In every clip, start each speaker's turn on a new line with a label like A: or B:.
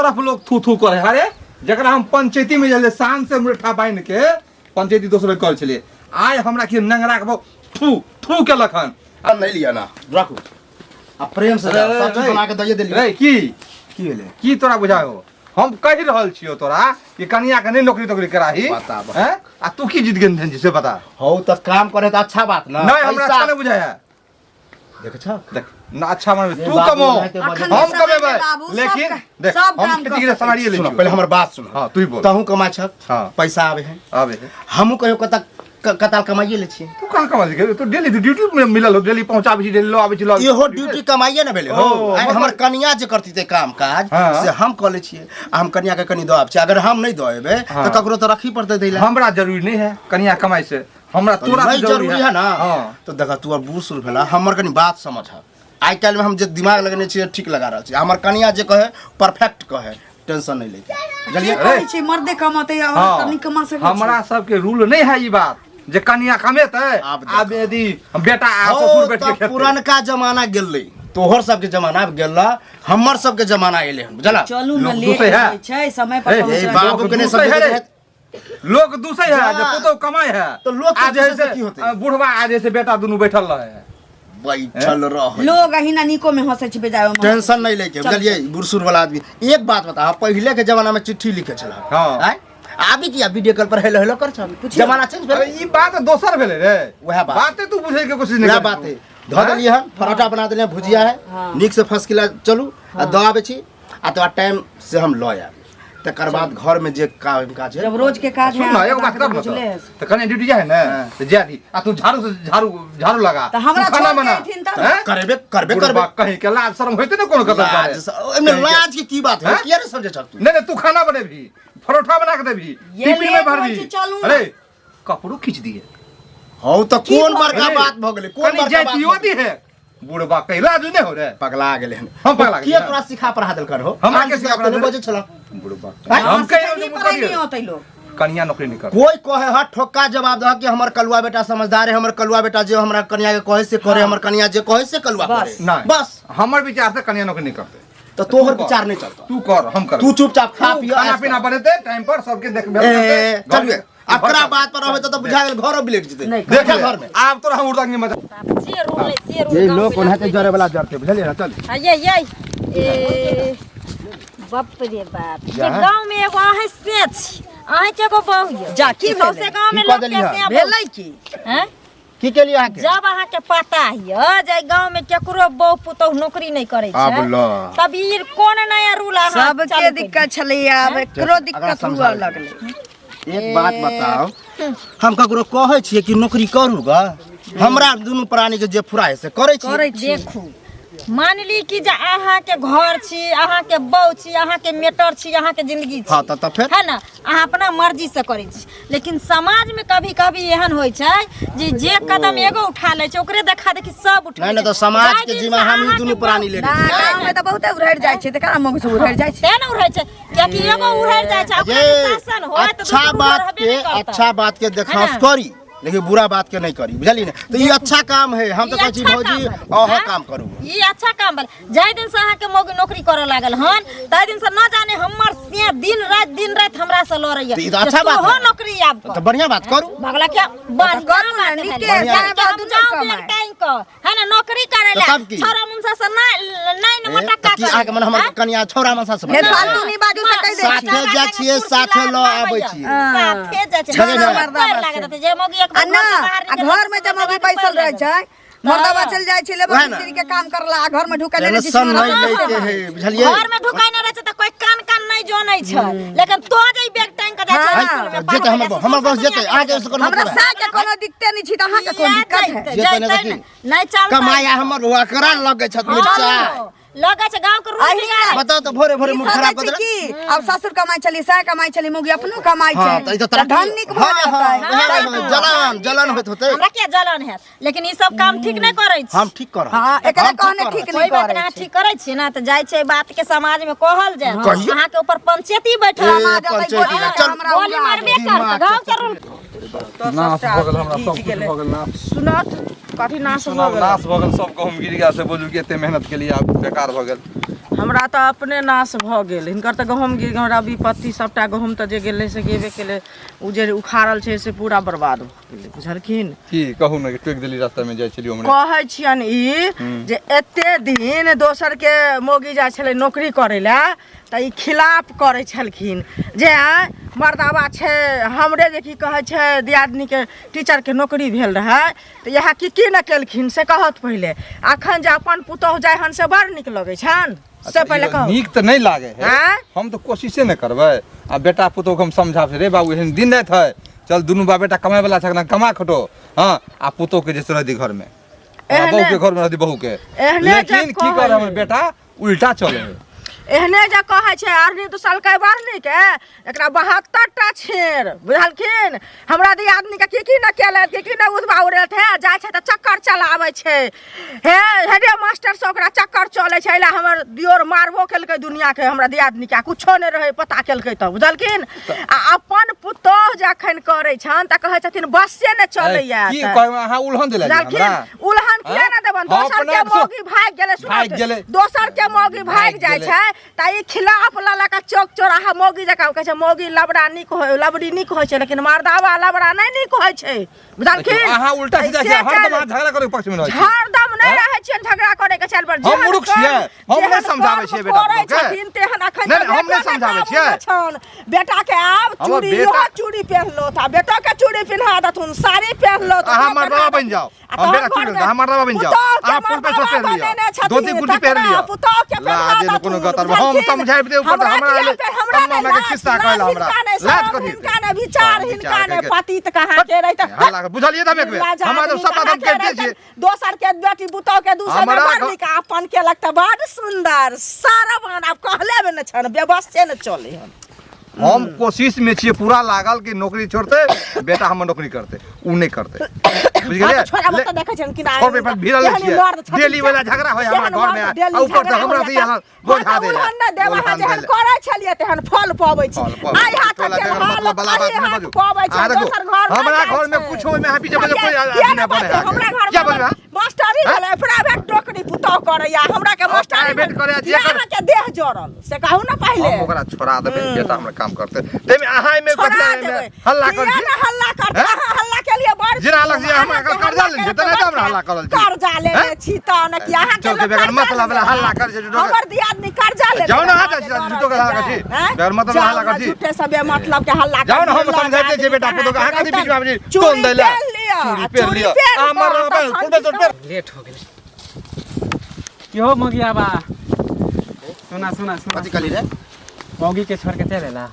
A: तरफ लोग थू थू करे। अरे जरा हम पंचायती में जले शान से मुठा बांध के पंचायती दोसर कर चलिए आय हमरा के नंगरा के थू थू के लखन
B: नहीं लिया ना रखो अब प्रेम से सब चीज बना के दइए देलिए।
A: रे की भेले की तोरा बुझायो हम कहि रहल छियो तोरा कि कनिया के नहीं नौकरी तोकरी कराही हैं आ तू की जीत गेन धन से बता
B: हो त काम करे त अच्छा बात ना
A: नहीं हमरा अच्छा नहीं बुझाया
B: देख छ
A: देख ना अच्छा मन तू कमो हम कमेबे लेकिन देख हम खेती के सवारी ले
B: पहले हमर बात सुन।
A: हां तू ही बोल
B: तहु कमा छ
A: हां
B: पैसा आवे है हमहु कहियो कताल कमाइए ले छी।
A: तू कहां कमा ले तू डेली ड्यूटी में मिलल डेली पहुंचाबे छी डेली लो आबे छी लो
B: इहो ड्यूटी कमाइए न भेले हो हमर कनिया जे करती ते काम काज से हम क ले छी हम कनिया के कनी दब छी अगर हम नहीं दएबे त ककरो त रखी पड़ते दैला
A: हमरा जरूरी नहीं है कनिया कमाई से हमरा तोरा
B: जरूरी है ना। तो देखा तू बूढ़ सुर भेला हमर कनी बात समझ आई काल में हम जे दिमाग लगने छी ठीक लगा रहल छी हमर कनिया जे कहे परफेक्ट कहे टेंशन नहीं लेके
C: जलिए कहै छी मर्दे कमाते या औरत नहीं कमा सके
A: हमरा सब के रूल नहीं है ई बात जे कनिया कमेते आब यदि बेटा आ ससुर बेटी के
B: पुरानका जमाना गेलै तोहर सबके जमाना गेला हमर सबके जमाना एले हन बुझला
C: चलू न ले छै समय पर
B: पहुंचे बाबू के ने समझे
A: लोग दूसरे है जब पुतो कमाई है
B: तो लोग
A: आज जैसे की होते बुढ़वा आज जैसे बेटा दोनों बैठल रहे है
B: बैठल रह
C: लोग अहिना निको में हंसे छी बेजायो में
B: टेंशन नहीं लेके बुझलिए बुढ़सूर वाला आदमी एक बात बता पहले के जमाना में चिट्ठी लिखे छला हां आबी किया वीडियो कॉल पर हेलो हेलो कर छ जमाना चेंज भेलै
A: ई बात दोसर भेलै रे
B: वह
A: बात तू बुझे के कोशिश नहीं
B: कर बात है ध देलिए हम पराठा बना देलिए भुजिया है निक से फर्स्ट क्लास चलू आ द आबे छी आ तो टाइम से हम ल आ तकर बाद घर में जे काम काज है
C: जब रोज के काज है
A: सुन ना एगो बात कर तो कने ड्यूटी जाए ना तो जा दी आ तू झाड़ू लगा
C: तो हमरा
A: खाना बना
B: करबे
A: कहीं के लाज शर्म होते ना कोनो कदम करे
B: एमे लाज के की बात है किया रे समझे छ तू
A: नहीं तू खाना बनेबी परोठा बना के देबी टिफिन में भरबी अरे कपड़ो खींच दिए
B: हो तो कौन बड़का बात भ गेलै कौन बड़का बात
A: होती है बुढ़बा कैला जो नहीं हो रे
B: पगला गेले
A: हम पगला
B: के तोरा सिखा पढ़ा देल कर हो
A: हम के सिखा पढ़ा देल
B: बजे छला
A: बुढ़बा हम कहीं
C: नहीं होतै लोग
A: कन्या नौकरी नहीं कर
B: कोई कहे ह ठोका जवाब द कि हमर कलुआ बेटा समझदार है हमर कलुआ बेटा जे हमरा कन्या के कहे से करे हमर कन्या जे कहे से कलुआ करे
A: बस हमर विचार से कन्या नौकरी नहीं करते
B: तो तोहर विचार नहीं चलता
A: तू कर हम कर
B: तू चुपचाप खा पियो
A: खाना पीना बनते टाइम पर सबके देखबे
B: चलिए अकरा बात पर रहबे तो बुझा गेल घरो बिलेट जते देखा घर में
A: आप तोरा हम उड़दा नहीं मजा
B: ये लोग कोन हाथे जरे वाला जरते बुझलिए ना चल
D: ए बाप रे बाप ये गांव में एगो आहे से छी आहे के को बहु
C: जा की
D: सौसे गांव में लोग कैसे
C: भेलै की
D: हैं
B: की के लिए आके
D: जब अहाँ के पता है जे गांव में केकरो बहु पुतौ नौकरी नहीं करे छै तब ई कोन नया रूल अहाँ
C: सबके दिक्कत छलै आब एकरो दिक्कत हुआ लगलै
B: एक बात बताओ हम ककरो कहे छिए कि नौकरी करू ग हमरा दुनु प्राणी के जे फुराय से करे छी
D: देखू मान ली कि जे अहाँ के घर छी अहाँ के बहू छी अहाँ के मेटर छी अहाँ के जिंदगी छी
B: हां त फिर
D: है ना अहाँ अपना मर्जी से करे छी लेकिन समाज में कभी कभी एहन होय छै जे कदम एगो उठा ले छै ओकरे देखा देखी सब उठा
B: नहीं तो समाज के जिम्मा हम ही दुनु प्राणी ले
C: गांव में त बहुते उड़ै जाय छै त करा मग से उड़ै जाय छै
D: ना उड़ै छै कियाकि एगो उड़ै जाय छै अपना शासन होय त
B: अच्छा बात के देखास करी लेकिन बुरा बात के नहीं करी बुझली ना तो ये अच्छा काम है हम तो कहै छी भौजी ओहो काम करू
D: ये अच्छा काम बल जाय दिन से अहाँ के मौगी नौकरी करे लागल हन ताय दिन से न जाने हमर से दिन रात हमरा से लड़ैया
B: ई तो अच्छा बात
D: हो नौकरी आब
B: तो बढ़िया बात करू
D: भगला क्या बात करू ना निके साहब जाओ टाइम को है ना नौकरी करे ला छोरा मुंसा से नहीं न मटका
B: की आके मन हमर कन्या छोरा मुंसा से
C: फालतू नहीं बाजू से कह दे
B: साथे जा छिए साथे ल आबै छिए
D: साथे जा छिए लागत जे मौगी
C: घर में जब मौगी बैसल रह जाए मर्दावा चल जाय छै लेबर मिस्त्री के काम करला घर में ढुका ले
B: सन नहीं लेके है बुझलिए
D: घर में ढुकाई न रहै त कोई कान नहीं जोनै छै लेकिन तो जे बैग टाइम के जाय छै
B: जेते हमर बस जेते आगे से कोनो
C: हमरा सा के कोनो दिक्कत नहीं छी त अहाँ के कोन दिक्कत है
D: जेते नहीं चल
B: कमाया हमर हुआ करा लगे छ मिर्चा
D: लगे छै गांव के रोटिया
B: बताओ तो भोरे भोरे मुंह खराब कर
C: की अब ससुर कमाई चली सा कमाई चली मुगी अपनो कमाई छै
B: हां त
C: धनिक भ
B: जाता जलन होत होते
D: हमरा के जलन है लेकिन ई सब काम ठीक नहीं करै छी
B: हम ठीक करब
C: हां एकरा कहने ठीक नहीं करै
D: छी ठीक करै छी ना त जाय छै बात के समाज में कहल जाय अहाँ के ऊपर पंचायती बैठल हमरा गोली मारबे कर गांव के
A: नाश भगल हमरा सब कुछ भगल नाश
C: सुनत काफी नाश
A: भगल सब कहूं गिर गया से बोलू कि एते मेहनत के लिए आप बेकार भगल
E: हमरा तऽ अपने नाश भऽ गेल हिनकर तऽ गहूँम गिर हमरा विपत्ति सबटा गहूँम तऽ जे गेलै से गेबे केलै उ जे उखाड़ल छै से पूरा बर्बाद भऽ गेलै बुझलखिन
A: की कहू ने टोक देली रास्ता में जाइ छलियो हमरे
E: कहै छियन ई जे एते दिन दोसर के मौगी जाइ छलै नौकरी करै लए तऽ ई खिलाफ करै छलखिन जे मर्दावा छै हमरे जे की कहै छै दियादनी के टीचर के नौकरी भेल रहै तऽ इएह की न केलखिन से कहत पहिले अखन जे अपन पुतोह जाइ हन से बड़ नीक लगै छन से पहिले कहू
A: नीक तऽ नहीं लागे है
E: हैं?
A: हम तो कोशिशे न करबै आ बेटा पुतोह के हम समझाब रे बाबू एहन दिन नहीं है चल दुनू बाप बेटा कमाए वाला छकना कमा खटो हां आ पुतोह के जैसे रहती घर में बहू के घर में रहती बहू के लेकिन की कर हमर बेटा उल्टा चले है
E: एहने जे कहै छै अरनी दू साल के बढ़नी के एकरा 72 टा छेर बुझलखिन हमरा दियादनी के की न केलत की न उठबा उड़ैत है जाइ छै त चक्कर चलाबै छै हे हेडे मास्टर से ओकरा चक्कर चलै छै एला हमर दियोर मारबो केलकै दुनिया के हमरा दियादनी के कुछो नै रहै पता केलकै त बुझलखिन आ अपन पुतोह जखन करै छन त कहै छथिन बसे नै चलैया
A: की कहै अहाँ उल्हन देले हमरा
E: उल्हन किया न देबन दोसर के मौगी भाग गेलै सुन दोसर के मौगी भाग जाइ छै त ई खिलाफ लाला का चौक चौराहा मौगी जका कहै छै मौगी लबड़ा निक होय लबड़ी निक होय छै लेकिन मर्दावा लबड़ा नै निक होय छै बुझलखिन
A: अहाँ उल्टा सीधा किया हरदम झगड़ा करे पक्ष में रहै छी
E: हरदम नै रहै छियै झगड़ा करे के चल पर
A: हम मूर्ख छियै हम नै समझाबै छियै बेटा के
E: छथिन तेहन अखन
A: नै हम नै समझाबै छियै
E: बेटा के आब चूड़ी यो चूड़ी पहनलो था बेटा के चूड़ी पिन्हा दथुन साड़ी पहनलो तो
A: अहाँ मर्दावा बन जाओ हम बेटा चूड़ी अहाँ मर्दावा बन जाओ अहाँ फुल पे सोच पहन लियो धोती कुर्ती पहन लियो
E: पुतोह के
A: लाजे न कोनो गतर हम समझाइब दे ऊपर हमरा अम्मा के किस्सा कहला हमरा लाज कथि
E: हिनका ने विचार हिनका ने पतित कहा के रही त
A: हल्ला बुझलिए त हम एक बेर हमरा तो सब आदम के दे छी
E: दोसर के बेटी पुतोह के दूसर में बड़ का अपन के लगता बड़ सुंदर सारा बन आप कहले में न छन व्यवस्था न चले
A: हम कोशिश में छिए पूरा लागल कि नौकरी छोड़ते बेटा हम नौकरी करते उ नहीं करते बुझ गेलिए
E: छोड़ा मत देखै छन कि ना
A: और पे भीड़ल छिए डेली वाला झगड़ा होय हमरा घर में आ ऊपर से हमरा से यहाँ बोझा दे
E: ना देवा जहन करै छलिए तेहन फल पाबै छी आइ हाथ के
A: मतलब बला बात नहीं बाजू
E: पाबै छी दोसर घर
A: हमरा घर में कुछ होय में हां पीछे कोई आदमी ना बने
E: हमरा घर
A: क्या बोलबा
E: मास्टरी भेलै प्राइवेट नौकरी पुतोह करैया हमरा के मास्टरी
A: प्राइवेट करे जे
E: के देह जरल से कहू ना पहिले
A: हम ओकरा छोड़ा देबे बेटा हमरा काम करते ते में अहां में बदला में हल्ला कर छी
E: हल्ला कर हल्ला के लिए बड़
A: जिना लग जे हम कर्जा लेले त नहीं हमरा हल्ला करल छी
E: कर्जा लेले छी त न कि अहां
A: चल के बेगर मतलब वाला हल्ला कर जे
E: हमर दियादनी कर्जा ले
A: जाओ ना आ झूठो के हल्ला कर छी बेगर मतलब हल्ला कर छी
E: झूठे सबे मतलब के हल्ला
A: जाओ ना हम समझाते जे बेटा पुतो अहां कथि बीच में आबी टोन दैला चूड़ी पहन लियो हमर फुल पे
F: लेट हो गेल क्यों मगिया बा सुना सुना सुना
B: कथि कली रे
F: मौगी के छोड़ के चलेला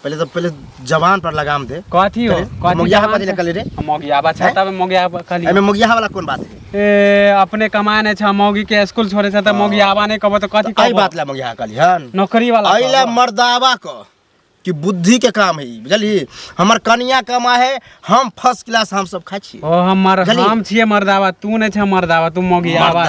B: पहले जवान पर लगाम दे
F: कथी हो
B: मोगिया कथि ले कली रे
F: मगिया बा छता में मगिया कली
B: एमे मोगिया वाला कोन बात है
F: ए अपने कमाए ने छ मौगी के स्कूल छोड़े छ त मौगी आबा नहीं कहबो त कथी
B: आई
F: कहबो
B: बात ला मोगिया कली हन
F: नौकरी वाला
B: आइला मर्दावा को कि बुद्धि के काम है बुझली हमर कनिया कमा है हम फर्स्ट क्लास हम सब खाइ छी
F: ओ हम छिए मर्दावा तू ने छ मर्दावा तू मौगी आबा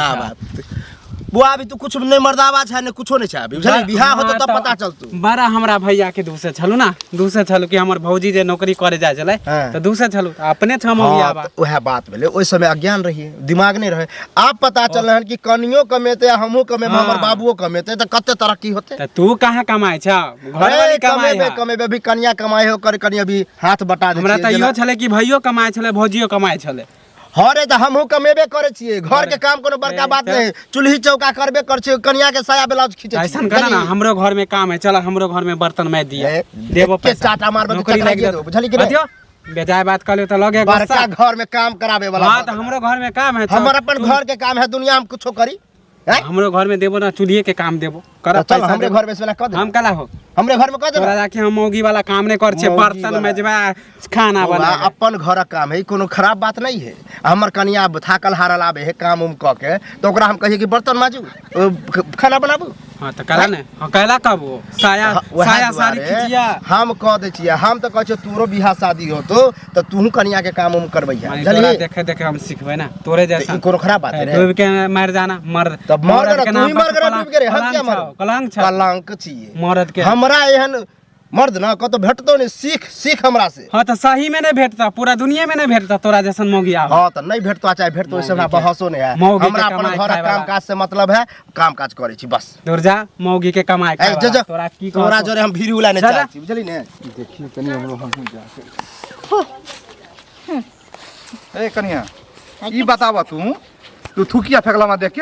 B: बुआ अभी तू कुछ नहीं मर्दावा छै ने कुछो नहीं छै अभी बुझली बियाह होत तब पता चलतू
F: बड़ा हमरा भैया के दूसरे छलू ना दूसरे छलू कि हमर भौजी जे नौकरी करे जाय छले त दूसरे छलू अपने छ मौगी आबा
B: ओहे बात भेले ओइ समय अज्ञान रहिए दिमाग नहीं रहे अब पता चलहन कि कनियो कमेते हमहु कमेबे हमर बाबूओ कमेते त कते तरक्की होते
F: त तू कहां कमाय छ घर वाली कमाय
B: कमेबे भी कनिया कमाए हो कर कनिया भी हाथ बटा दे
F: हमरा त इहो छले कि भैयो कमाय छले भौजियो कमाय छले
B: हरे त हमहु कमेबे करे छिए घर के काम कोनो बड़का बात नहीं चूल्ही चौका करबे कर छिए कनिया के साया ब्लाउज खींचे छिए
F: ऐसन करा ना हमरो घर में काम है चल हमरो घर में बर्तन मैं दिया देबो
B: के चाटा मारबे
F: नौकरी
B: लग
F: लग
B: दो बुझली कि नहीं
F: बेजाय बात कर त लगे
B: बड़का घर में काम करावे वाला
F: हां त हमरो घर में काम है
B: हमर अपन घर के काम है दुनिया में कुछो करी
F: हमरो घर में देबो ना चूल्हे के काम देबो कर
B: चल हमरे घर में से ना क दे
F: हम कला हो
B: हमरे घर में क दे
F: तोरा जाके हम मौगी वाला काम नहीं कर छे बर्तन मेजबा खाना बना
B: अपन घर काम है कोनो खराब बात नहीं है हमर कनिया थाकल हारल आवे है काम उम क के तो ओकरा हम कहिए कि बर्तन माजू खाना बनाबू
F: हां त कला ने कला कब साया साया साड़ी खिचिया
B: हम क दे छिए हम त कह छ तोरो बियाह शादी हो तो तू कनिया के काम उम करबैया
F: जल्दी देखे देखे हम सिखबे ना तोरे जैसा
B: कोनो खराब बात है
F: डूब के मर जाना मर
B: तब मर तू ही मर कर डूब के हम क्या मर
F: कलंक छ
B: कलंक छिए
F: मरद के
B: हमरा एहन मर्द ना कतो भेटतो नहीं सीख हमरा से।
F: हाँ तो सही में नहीं भेटता, पूरा दुनिया में नहीं भेटता तोरा जैसन मौगी आ।
B: हाँ तो नहीं भेटतो चाहे भेटतो इससे हमरा बहसो नहीं है।
F: मौगी के
B: हमरा अपन
F: कमाई
B: घर
F: खाए वाला।
B: काम काज से मतलब है, काम काज करे छी बस।
F: दूर जा मौगी के कमाई खाए वाला। तोरा की
B: तोरा जोरे हम भीरी उलाने
F: जा, जा।
B: चाहै छी बुझली ने।
A: देखिए तनी हमरो हम जा ए कनिया ई बतावा तू थूकिया फेकला मा देख के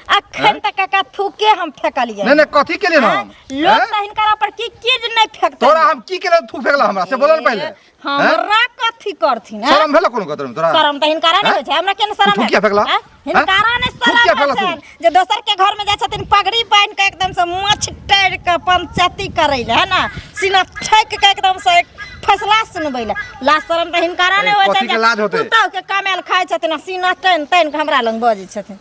D: अखन तक का थूके हम फेकलिए।
A: नहीं कथी के लिए ना हम
D: लोग त हिनकरा पर की चीज नहीं फेकते।
A: तोरा हम की के लिए थूक फेकला हमरा से बोलन पहले।
D: हमरा कथी करथिन?
A: शरम भेल कोनो कतरम तोरा?
D: शरम त हिनकरा नहीं होय छै, हमरा केन शरम है?
A: थूकिया फेकला?
D: हिनकरा ने
A: थूकिया
D: शरम
A: फेकला
D: है जे दोसर के घर में जाय छथिन पगड़ी बांध के एकदम से माछ टेर के पंचायती करे ले है ना, सीना ठेक के एकदम से एक फैसला सुनबै ले। ला शरम त हिनकरा ने होय छै।
A: कथी के लाज होते?
D: पुतौ के कमाल खाय छथिन, सीना टन के हमरा लंग बजै छथिन।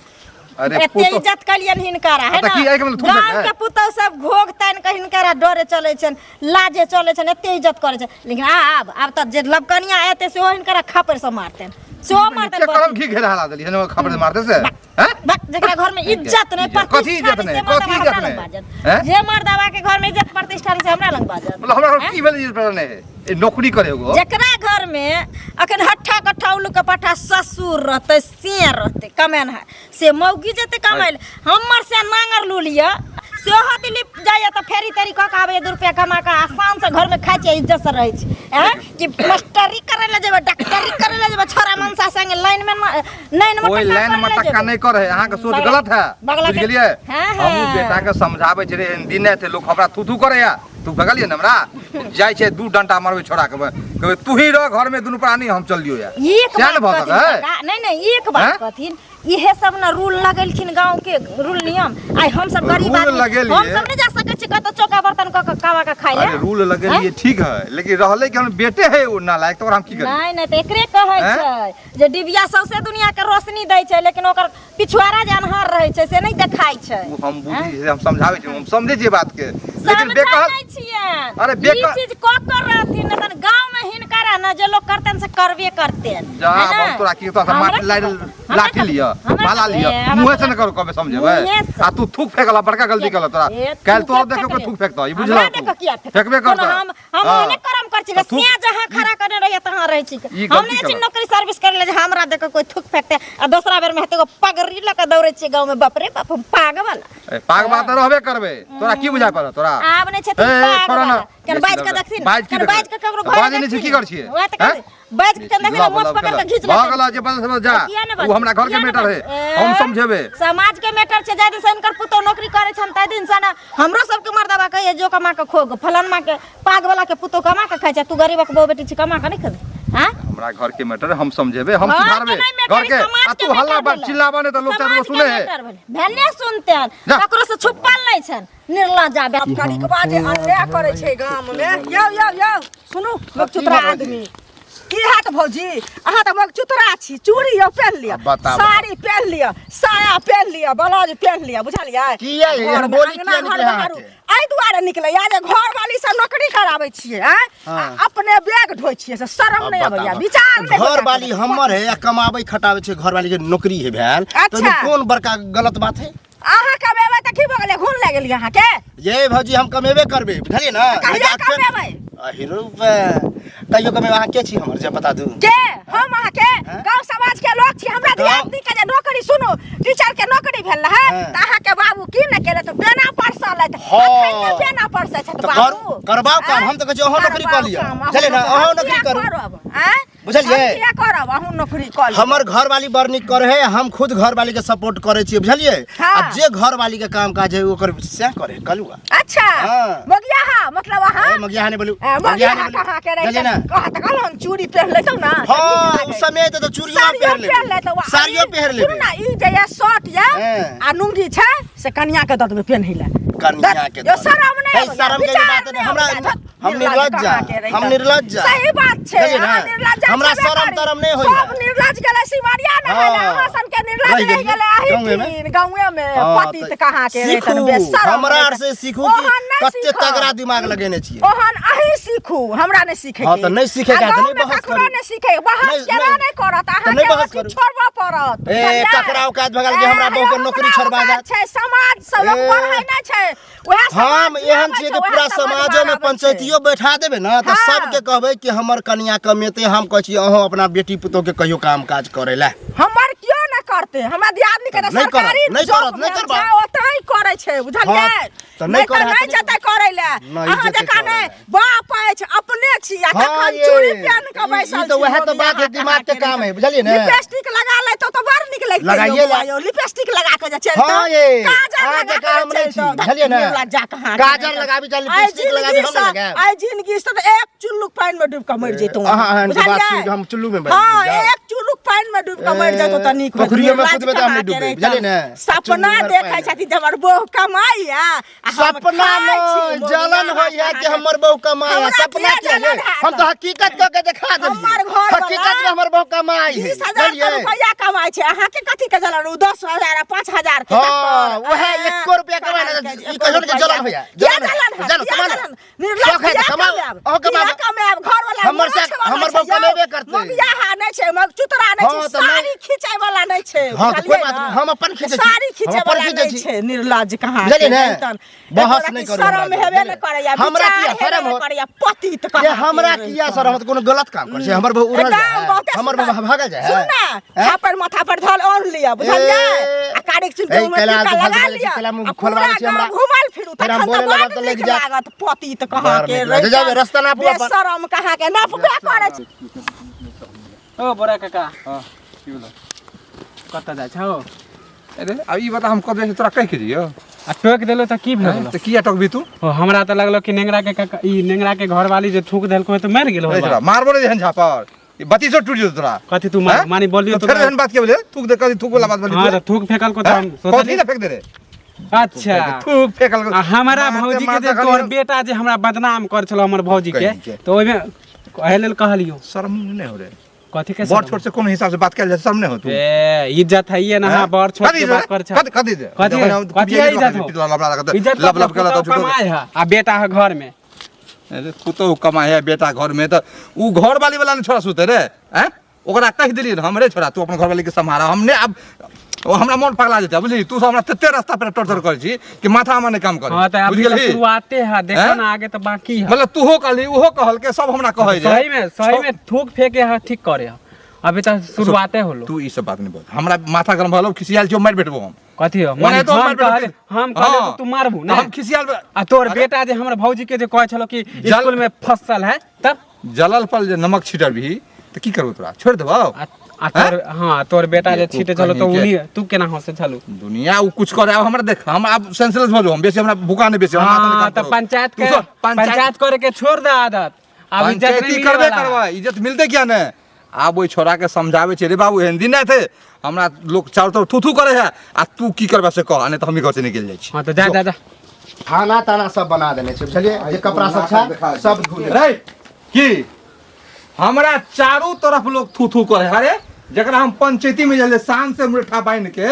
A: अरे
D: एते
A: पुतो
D: इज्जत कलियन हिनकरा है
A: त की एक मतलब
D: ना।
A: थूक
D: गांव के पुतौ सब घोग तान के हिनकरा डरे चले छन, लाजे चले छन, एते इज्जत करे छन। लेकिन अब त जे लबकनिया एते से हिनकरा खापर से मारतन, से मारतन।
A: के कलम की घेरा हला देली है खबर मारते से हैं?
D: बक जेकरा घर में इज्जत नहीं प्रतिष्ठा
A: कथी इज्जत नहीं? कथी इज्जत नहीं? हैं?
D: जे मर्दवा के घर में इज्जत प्रतिष्ठा से हमरा लंग बाजत।
A: मतलब हमरा की भेल इज्जत ने ए नौकरी करे एगो
D: जेकरा घर में अखन हट्ठा कट्ठा उल्लू के पट्ठा ससुर रहते, से रहते कमेन है, से मौगी जते कमाइल हमर से नांगर लू लिया से हो दिल्ली जाइए तो फेरी तेरी कह के आवे 2 रुपया कमा के आसान से घर में खाइ छै, इज्जत से रहै छै। हैं कि मास्टरी करे ले जेबे, डॉक्टरी करे ले जेबे, छोरा मनसा संगे लाइन में
A: कोई लाइन में टक्का नहीं करे। अहाँ के सोच गलत है, बुझ गेलिए? हम बेटा के समझाबै छै रे दिन थे लोग हमरा थू करे या तू भगलिए न हमरा जाय छै 2 डंटा मारबै छोड़ा के कहबै तू ही रह घर में दुनू प्राणी हम चल दियो या
D: एक
A: क्या न
D: बात
A: भऽ सकै?
D: नहीं एक बात कथिन इहे सब ना रूल लगेलखिन गांव के रूल नियम। आई हम सब गरीब आदमी हम सब नहीं जा सकै छी कतो चौका बर्तन क के खावा के खाइ ले।
A: अरे रूल लगेलिए ठीक है, लेकिन रहले कि हम बेटे है वो ना लायक तो हम की करी?
D: नहीं त एकरे कहै छै जे डिबिया सौसे दुनिया के रोशनी दै छै, लेकिन ओकर पिछुआरा जे अन्हार रहै छै से नहीं देखाइ छै।
A: वो हम बुझी हम समझाबै छी, हम समझे छी बात के, लेकिन बेकह अरे
D: ई चीज क कर रहथिन न त गांव में हिनकरा न जे लोग करतन से करबे करतेन।
A: जा अब तोरा की तो माटी लाठी लिया भाला लिया मुंह से न करो कबे समझेबै। आ तू थूक फेकला बड़का गलती कला तोरा काल तोर देखो के थूक फेकता ई बुझला फेकबे करता।
D: हम ओने करम कर छी, से जहां खड़ा करने रहिए तहां रहै छी। हम नहीं छी नौकरी सर्विस करे ले जे हमरा देखो कोई थूक फेकते आ दूसरा बेर में हेते को पगड़ी ल के दौड़े छी गांव में। बाप रे बाप हम पाग वाला
A: पाग बात रहबे करबे, तोरा की बुझा पर तोरा
D: आब नहीं छै पाग वाला केन बाज के देखथिन
A: बाज के
D: ककरो घर
A: बाज नहीं छै की कर छिए
D: बाज के देखथिन मोछ पकड़ के घीच ले
A: भागला जे बस समझ जा वो हमरा घर के मैटर है हम समझेबे।
D: समाज के मैटर छै, जाय दिन से इनकर पुतो नौकरी करे छन तै दिन से ना हमरो सब के मर्दबा कहिए जो कमा के खोग फलानमा के पाग वाला के पुतो कमा के खाइ छै, तू गरीब के बहू बेटी छी कमा के नहीं खबे। हां हमरा
A: घर के मैटर हम समझेबे, हम सुधारबे घर के। आ तू हल्ला चिल्लाबा ने त लोग चारो सुने है
D: भेले सुनते ककरो से छुपल नहीं छन निर्लज्जा बात
C: कड़ी के बाजे अन्याय करे छै गांव में। यो सुनू लोग चुतरा आदमी की हाथ भौजी अहाँ त मग चुतरा छी, चूड़ी यो पहन लिया, साड़ी पहन लिया, साया पहन लिया, ब्लाउज पहन लिया, बुझलियै?
B: किया ये बोली किया निकले हाथ
C: आई दुआरे निकले या जे घर वाली से नौकरी कराबै छियै अपने बैग ढोइ छियै से शरम नहीं आबैया, विचार नहीं।
B: घर वाली हमर है या कमाबै खटाबै छै, घर वाली के नौकरी है भेल तो कोन बड़का गलत बात है?
C: अहाँ कमेबै त की भ गेलै, घुन लाग गेल अहाँ के?
B: ये भौजी हम कमेबे करबे बुझलिए ना।
C: कहिया कमेबै?
B: हीरो कहियो कमेबै अहाँ के छी हमर जे बता दू
C: के हम अहाँ के गांव समाज के लोग छी। हमरा दियादनी के जे नौकरी सुनो टीचर के नौकरी भेल है त अहाँ के बाबू की न केले त बेना परसल त अखन के बेना परसल छै त बाबू
B: करबाओ काम। हम त कहै छी अहाँ नौकरी क लिया चले ना, अहाँ नौकरी करू बुझलिए?
C: किया करब अहाँ नौकरी क लिया।
B: हमर घर वाली बड़ निक करे है, हम खुद घर वाली के सपोर्ट करे छी बुझलिए? आ जे घर वाली के काम काज है ओकर से करे कलुआ।
C: अच्छा मगिया हा मतलब अहाँ
B: मगिया ने बोलू
C: मगिया कहां के रहे कहा त कहलन चूड़ी पहन लेतौ ना।
B: हां उस समय तो चूड़िया पहन ले साड़ियो पहन ले।
C: सुन ना ई जे या शर्ट या आ लुंगी छै से कन्या के दत में पहनहिला
B: कन्या के
C: यो शरम नहीं,
B: शरम के बात नहीं। हमरा हम निर्लज्ज
C: सही बात छै
B: हमरा शरम तरम नहीं होई।
C: सब निर्लज्ज गेलै सिमरिया न गेलै, अहाँ सन के निर्लज्ज रह गेलै आही गांव में पति त कहां के रहे तन बेशरम।
B: हमरा से सीखू कि कते तगड़ा दिमाग लगेने छियै।
C: ओहन अही सीखू हमरा नहीं सीखे
B: हाँ, तो नहीं सीखे का, तो नहीं बहस
C: करो
B: करू।
C: नहीं सीखे बहस
B: नहीं,
C: केना
B: नहीं।
C: नहीं करत
B: तो
C: अहाँ
B: नहीं
C: के
B: बहस
C: अथी
B: करू।
C: छोड़बा पड़त
B: ए ककरा औकात भगल के हमरा बहू के नौकरी छोड़बा जात
C: छै समाज सब लोग
B: ए,
C: पढ़ै नहीं छै ओहे समाज
B: हम एहन छियै कि पूरा समाजो में पंचायतियो बैठा देबे ना तो
C: हाँ।
B: सबके कहबै कि हमर कनिया कमेते हम कहै छी अहाँ अपना बेटी पुतोह के कहियो काम काज करे ला
C: हमर क्यों न करते हमरा दियादनी के
B: नहीं करत,
C: सरकारी
B: नहीं
C: जॉब
B: करत, नहीं
C: मिल
B: करबा।
C: जाए, ओतहि करे छै बुझलियै
B: हाँ, तो नहीं
C: नहीं
B: करे
C: नहीं
B: है, तो
C: जते करे ले
B: नहीं
C: अहाँ
B: जते
C: जका
B: करे
C: नहीं
B: ले।
C: बाप अछि अपने छी आ
B: हाँ,
C: तखन
B: ये,
C: चूड़ी पहन के बैसल
B: ई तो वह तो बात है, दिमाग के काम है, बुझलियै ने?
C: लिपस्टिक लगा ले तो बड़ निक लगतै
B: लगाइए ला।
C: लिपस्टिक लगा के जे चलतो
B: हाँ ये
C: काजल
B: आज
C: लगा
B: का हम
C: के
B: नहीं छी
C: चलतो
B: बुझलियै ने
C: जा कहाँ
B: काजल लगाबी चल लिपस्टिक लगाबी हम नहीं लगाएब
C: आई जिंदगी से तो एक चुल्लुक पानी में डूब के मर जैतौ
B: अहाँ एहन के बात सुन के हम चुल्लू में बैठ
C: हाँ
B: जाएब।
C: एक चुल्लुक पानी में डूब के मर जैतौ त नीक होइत।
B: पोखरियो में
C: लाज
B: कूदबे त हम
C: कहाँ
B: नहीं
C: के
B: डूबबै,
C: रहितौ।
B: बुझलियै ने?
C: सपना
B: चुल्लू में
C: देखै
B: पैर।
C: छथि जे हमर बहू कमाई आ हम
B: सपना
C: खाइ छी,
B: में
C: मोगिया
B: जलन होई है कि हमर बहू कमाई है
C: हमरा
B: सपना
C: किया
B: क्या है
C: जलन है?
B: हम तो हकीकत क के दिखा
C: हमर
B: देलिए
C: घर
B: हकीकत में हमर बहू कमाई है
C: 20,000
B: बुझलियै
C: रुपया कमाई छै अहाँ के कथी के जलन 10,000 5,000 के
B: हाँ वह 1 रुपया कमाई ना ई कहियो के जलन होया
C: जलन
B: जलन कमा शौक है तो कमाओ अहो कमाओ
C: घर वाला
B: हमर से हमर बहू कमेबे करते
C: मगिया नहीं छै मग चुतरा नहीं
B: हाँ,
C: छै
B: तो नहीं-
C: साड़ी खींचे वाला नहीं छै
B: हाँ, तो कोई
C: बुझलियै
B: बात
C: ने?
B: नहीं, हम अपन खींचे छी,
C: साड़ी
B: हम
C: खींचे
B: अपन
C: वाला
B: खींचे
C: नहीं
B: छी।
C: छै निर्लज कहाँ
B: बुझलियै ने?
C: जैतन।
B: बहस
C: एकोरा
B: नहीं
C: की
B: करू
C: शरम
B: हमरा
C: हेबे
B: से,
C: नहीं करैया
B: हमरा
C: विचार
B: किया
C: हेबे
B: शरम
C: नहीं
B: हो
C: करैया पति त
B: ये हमरा किया सर हम तो कोनो गलत काम कर छै हमर बहू उड़ल जाए हमर बहू भागल जाए
C: सुन ना थापर माथा पर धल और लिया बुझलियै
B: ए,
C: आ कारिक चुन
B: ए,
C: में
B: कैला
C: टीका
B: तू
C: लगा
B: भाग
C: लिया
B: कैला मुंह
C: आ
B: खोलवा
C: पूरा
B: छी हमरा।
C: गाँव घुमल फिरू
B: फिर हम
C: तखन
B: बोले
C: तो
B: लगब
C: बड़
B: तो
C: नीक
B: लग जात।
C: लागत पति त कहाँ
B: बड़
C: के
B: नीक लागत। जाबे रास्ता नापू अपन।
C: शरम कहाँ के नापबे करे छै
F: ओ बड़ा काका
A: हां की बोला
F: कत जाइ छौ
A: अरे अब ई बता हम कब से तोरा कह के दियो
F: आ टोक देलो त की भेल
A: तो किया टकबी तू
F: ओ हमरा त लगलो कि नेंगरा के काका ई नेंगरा के घरवाली जे थूक देलको त मर गेलो
A: अरे तोरा मारबो रे हन झापर ई बत्ती से टूट जेतो तोरा
F: कथी तू
A: हैं?
F: मानी बोलियो
A: तो
F: तो
A: फिर हन बात के बोले थूक दे कदी थूक वाला बात बोली
F: हां त थूक फेकल को त हम
A: कथी
F: सोचली
A: ना फेंक दे रे
F: अच्छा
A: थूक फेकल
F: आ हमारा भौजी के जे तोर बेटा जे हमरा बदनाम कर छलो हमर भौजी के
A: कहीं के।
F: तो ओइमे कहे लेल कहलियो
A: शर्म नहीं हो रे
F: कथी के
A: बड़ छोट से कोन हिसाब से बात कर जा शर्म नहीं हो तू
F: ए इज्जत है ये ना
A: हैं?
F: बड़ छोट के बात कर छ
A: कथी दे
F: कथी कथी इज्जत हो इज्जत
A: लब लब कला तो
F: कमाए है आ बेटा है घर में
A: अरे पुतो कमाए है बेटा घर में तो ऊ घर वाली वाला ने छोड़ा सुते रे हैं ओकरा कह दिली हमरे छोड़ा तू अपन घर वाली के संभाला हमने अब ओ हमरा मन पगला जेता बुझली तू सब हमरा तते रास्ता पे टॉर्चर कर छी कि माथा हमर नहीं काम करे
F: हां त
A: बुझ
F: अभी
A: गेली
F: शुरुआते है देखो
A: हैं?
F: ना आगे तो बाकी है
A: मतलब तू हो कहली उहो कहल के सब हमरा कहे जे
F: सही में थूक फेंके है ठीक करे है अभी तो शुरुआते होलो
A: तू ई सब बात नहीं बोल हमरा माथा गरम भलो खिसियाल जो मार बैठबो हम
F: कथी हो
A: ओने तो
F: हम
A: मार
F: कहले
A: बैठबो
F: हम कहले तो तू मारबू
A: तो
F: ना
A: हम खिसियाल
F: आ तोर बेटा जे हमर भौजी के जे कहे छलो कि स्कूल में फसल है तब
A: जलल पर जे नमक छिटर भी तो की करबो तोरा छोड़ देबो
F: आ तोर हां तोर बेटा जे
A: ये तू
F: छीटे चलो तो
A: कहीं के-
F: उनी तू केना हंसे छलू
A: दुनिया उ कुछ करे अब हमरा देख हम अब सेंसलेस हो हम बेसी हमरा भूखा नहीं बेसी हमरा
F: हां
A: माथा
F: तो
A: नहीं
F: पंचायत के
A: तू सब
F: पंचायत करे के छोड़ दे आदत अब इज्जत नहीं
A: पंचायती
F: मिले
A: करबे
F: वाला
A: करबा इज्जत मिलते क्या ने आब ओइ छोरा के समझावे छे रे बाबू एहन दिन नहीं थे हमरा लोग चारों तरफ थू थू करे है आ तू की करबा से कह नहीं तो हम ही घर से निकल जाई छी
F: हां तो जा जा जा
B: खाना ताना सब बना देने छै बुझलिए जे कपड़ा सब छै सब धो ले
A: रे की हमरा चारों तरफ लोग थू थू करे अरे जकरा हम पंचायती में जले शान से मुठा बांध के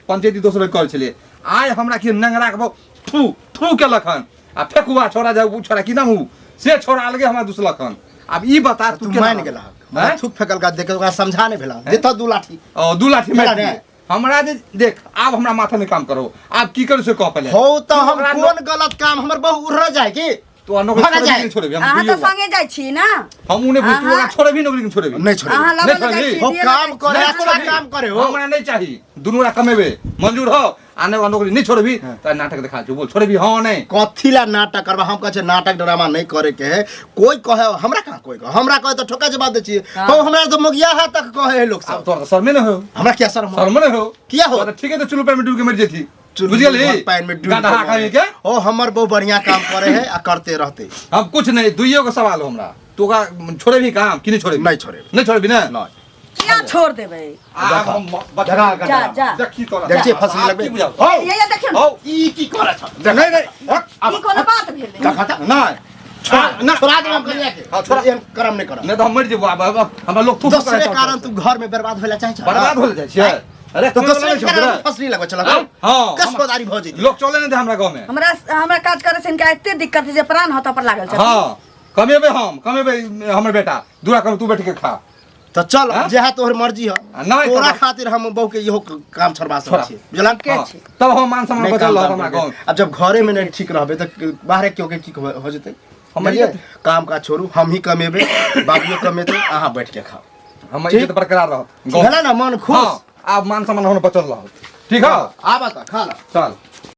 A: पंचायती दोसर कर छलिए आय हमरा की नंगरा के थू थू के लखन आ फेकुआ छोरा जा उ छोरा की नाम हु से छोरा अलगे हमरा दुसलखन अब ई बता
B: तू
A: के
B: मान
A: नाम?
B: गेला
A: हैं?
B: थूक फेकल का देख ओकरा समझा नहीं भेला देता दू लाठी
A: ओ दू लाठी
B: भेला
A: मार
B: ने?
A: दिए। हमरा जे देख आब हमरा माथा में काम करो आब की कर से कह पहले
B: हो तो हम
A: ओकरा
B: कोन गलत काम हमर बहू उड़ जाए की
A: तो नौकरी
B: भागा
A: छोड़े
B: जाए।
A: भी छोड़े भी हम
C: अहाँ
A: दुइयो
C: तो संगे जाइ छी ना
A: हम उन्हें भी तू ओकरा छोड़े भी नौकरी छोड़े भी
B: नहीं छोड़े
C: अहाँ
A: नहीं
C: लगन
A: छोड़े
C: जाइ
A: भी।
C: छी
B: हो
C: दिए
B: काम
C: लगै
B: करे
A: नहीं
B: अच्छा
A: छोड़े भी।
B: काम करे हो
A: हमरा नहीं चाहिए दुनू रा कमेबे मंजूर हो आने वाला नौकरी नहीं छोड़े भी तो नाटक दिखा जो बोल छोड़े भी हां नहीं
B: कथी ला नाटक करबा हम कहे नाटक ड्रामा नहीं करे के है कोई कहे हमरा कहाँ कोई कहे हमरा कहे तो ठोका जवाब दे छी हो हमरा तो मुगिया है तक कहे है लोग
A: अब
B: सब
A: तोरा शर्म नहीं हो
B: हमरा क्या शर्म हो?
A: शर्म नहीं हो
B: किया हो?
A: तो ठीक है तो चुल्लू पे में डूब के मर जेथी
B: चुल्लू
A: बुझ गेली
B: पर पैन में डूब
A: गधा
B: के
A: खाए
B: मरे।
A: के
B: ओ हमर बहु बढ़िया काम करे है आ करते रहते
A: हम कुछ नहीं दुइयो का सवाल हो हमरा तू का छोड़े भी काम कि नहीं छोड़े भी?
B: नहीं छोड़े
A: नहीं छोड़े भी ना
B: नहीं
C: क्या छोड़ देबै
A: आब हम
B: जगह
C: जा जा
A: देखी तोरा
B: देखिए फसली
A: आब
B: लगबे
A: की बुझाओ
B: हो
C: ये देखियो
A: हो
B: ई की करे छ
A: नहीं नहीं हट,
C: ई कोनो बात भेलै
B: देखा
A: नहीं
B: ना छोड़ा दे हम करिया के
A: हाँ, छोड़ा।
B: एहन करम नहीं कर
A: नहीं तो हम मर जेबो अब हमरा लोग थूक
B: दूसरे कारण तू घर में बर्बाद होला चाहे छ
A: बर्बाद हो जाए छे अरे
B: तो
A: कोई
B: दूसरे
A: नहीं छोड़
B: कारण फसली लगबे चला
A: हाँ,
B: कस
A: हम-
B: पदारी भ जेती
A: लोग चले नहीं थे हमरा गांव में
C: हमरा काज करे से इनका एते दिक्कत है जे प्राण हाथ पर लागल छै
A: हाँ कमेबे हमर बेटा दूरा कर तू बैठ के खा
B: तो चल
A: हाँ?
B: जे है तोहर मर्जी है
A: नहीं
B: तोरा
A: करब।
B: खातिर हम बहू के इहो काम छोड़बा
A: छोड़ा।
B: सकै छी बुझला के
A: हाँ,
B: छी
A: तब हम मान सम्मान
B: नहीं
A: बचल
B: काम
A: रहत
B: दाम
A: हमरा
B: करके।
A: गाँव
B: अब जब घरे में नहीं ठीक रहबे तो बाहर क्यों के की हो जते
A: हम
B: बुझलिए?
A: इज्जत-
B: काम का छोड़ू हम ही कमेबे बाबूए कमेते अहाँ बैठ के खाओ
A: हम
B: ठीक।
A: इज्जत बरकरार रहत
B: भेला ना मन खुश
A: हाँ, आप मान सम्मान हम बचल रहत ठीक है
B: आ बता खा ला
A: चल